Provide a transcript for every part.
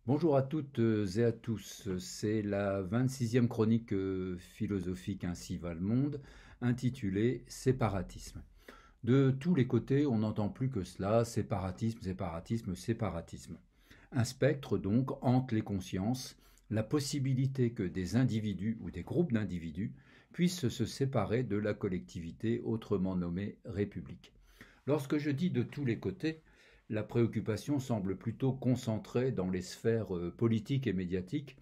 Bonjour à toutes et à tous, c'est la 26e chronique philosophique Ainsi va le monde, intitulée Séparatisme. De tous les côtés, on n'entend plus que cela, séparatisme, séparatisme, séparatisme. Un spectre donc hante les consciences, la possibilité que des individus ou des groupes d'individus puissent se séparer de la collectivité autrement nommée République. Lorsque je dis de tous les côtés, la préoccupation semble plutôt concentrée dans les sphères politiques et médiatiques,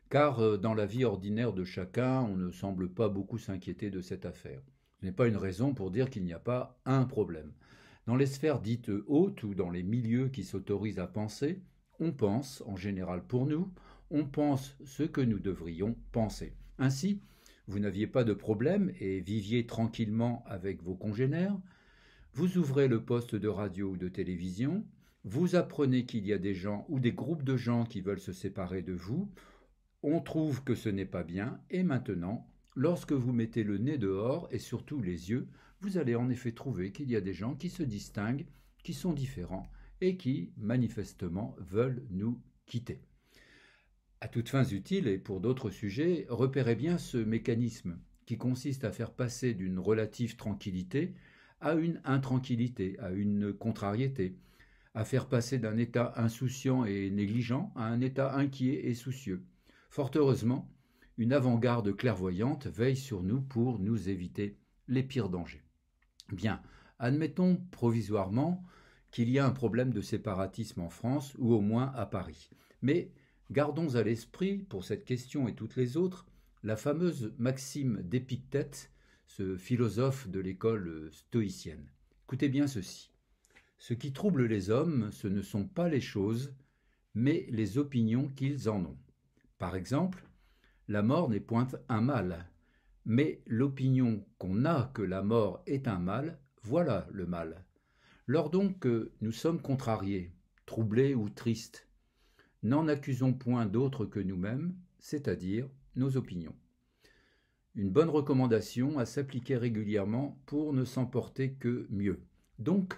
car dans la vie ordinaire de chacun, on ne semble pas beaucoup s'inquiéter de cette affaire. Ce n'est pas une raison pour dire qu'il n'y a pas un problème. Dans les sphères dites hautes ou dans les milieux qui s'autorisent à penser, on pense, en général pour nous, on pense ce que nous devrions penser. Ainsi, vous n'aviez pas de problème et viviez tranquillement avec vos congénères. Vous ouvrez le poste de radio ou de télévision, vous apprenez qu'il y a des gens ou des groupes de gens qui veulent se séparer de vous, on trouve que ce n'est pas bien, et maintenant, lorsque vous mettez le nez dehors et surtout les yeux, vous allez en effet trouver qu'il y a des gens qui se distinguent, qui sont différents et qui, manifestement, veulent nous quitter. À toutes fins utiles et pour d'autres sujets, repérez bien ce mécanisme qui consiste à faire passer d'une relative tranquillité à une intranquillité, à une contrariété, à faire passer d'un état insouciant et négligent à un état inquiet et soucieux. Fort heureusement, une avant-garde clairvoyante veille sur nous pour nous éviter les pires dangers. Bien, admettons provisoirement qu'il y a un problème de séparatisme en France, ou au moins à Paris. Mais gardons à l'esprit, pour cette question et toutes les autres, la fameuse maxime d'Épictète, ce philosophe de l'école stoïcienne. Écoutez bien ceci. Ce qui trouble les hommes, ce ne sont pas les choses, mais les opinions qu'ils en ont. Par exemple, la mort n'est point un mal, mais l'opinion qu'on a que la mort est un mal, voilà le mal. Lors donc que nous sommes contrariés, troublés ou tristes, n'en accusons point d'autres que nous-mêmes, c'est-à-dire nos opinions. Une bonne recommandation à s'appliquer régulièrement pour ne s'emporter que mieux. Donc,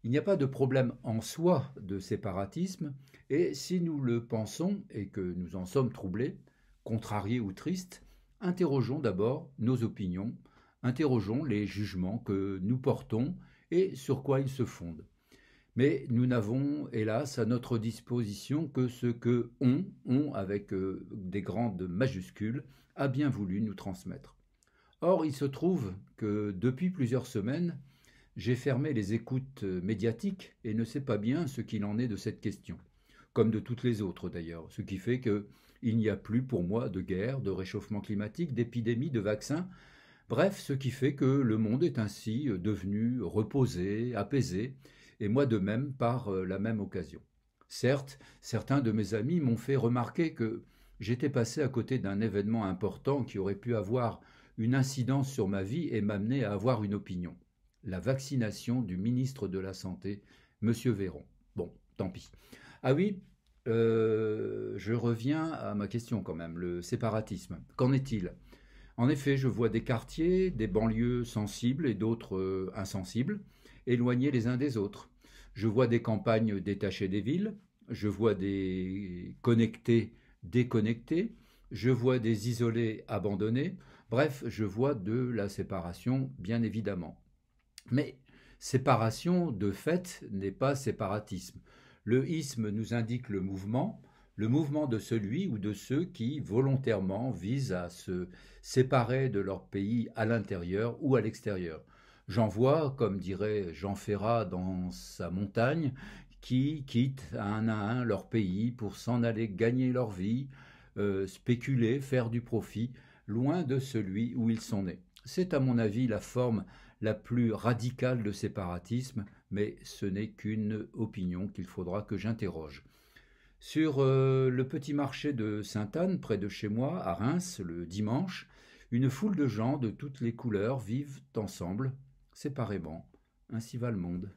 il n'y a pas de problème en soi de séparatisme, et si nous le pensons et que nous en sommes troublés, contrariés ou tristes, interrogeons d'abord nos opinions, interrogeons les jugements que nous portons et sur quoi ils se fondent. Mais nous n'avons, hélas, à notre disposition que ce que on avec des grandes majuscules, a bien voulu nous transmettre. Or, il se trouve que depuis plusieurs semaines, j'ai fermé les écoutes médiatiques et ne sais pas bien ce qu'il en est de cette question, comme de toutes les autres d'ailleurs, ce qui fait qu'il n'y a plus pour moi de guerre, de réchauffement climatique, d'épidémie, de vaccins, bref, ce qui fait que le monde est ainsi devenu reposé, apaisé, et moi de même par la même occasion. Certes, certains de mes amis m'ont fait remarquer que j'étais passé à côté d'un événement important qui aurait pu avoir une incidence sur ma vie et m'amener à avoir une opinion. La vaccination du ministre de la Santé, M. Véran. Bon, tant pis. Ah oui, je reviens à ma question quand même, le séparatisme. Qu'en est-il? En effet, je vois des quartiers, des banlieues sensibles et d'autres insensibles, éloignés les uns des autres. Je vois des campagnes détachées des villes, je vois des connectés déconnectés, je vois des isolés abandonnés, bref, je vois de la séparation, bien évidemment. Mais séparation, de fait, n'est pas séparatisme. Le isme nous indique le mouvement de celui ou de ceux qui, volontairement, visent à se séparer de leur pays à l'intérieur ou à l'extérieur. J'en vois, comme dirait Jean Ferrat dans sa montagne, qui quittent un à un leur pays pour s'en aller gagner leur vie, spéculer, faire du profit, loin de celui où ils sont nés. C'est à mon avis la forme la plus radicale de séparatisme, mais ce n'est qu'une opinion qu'il faudra que j'interroge. Sur le petit marché de Sainte-Anne, près de chez moi, à Reims, le dimanche, une foule de gens de toutes les couleurs vivent ensemble, séparément. Ainsi va le monde.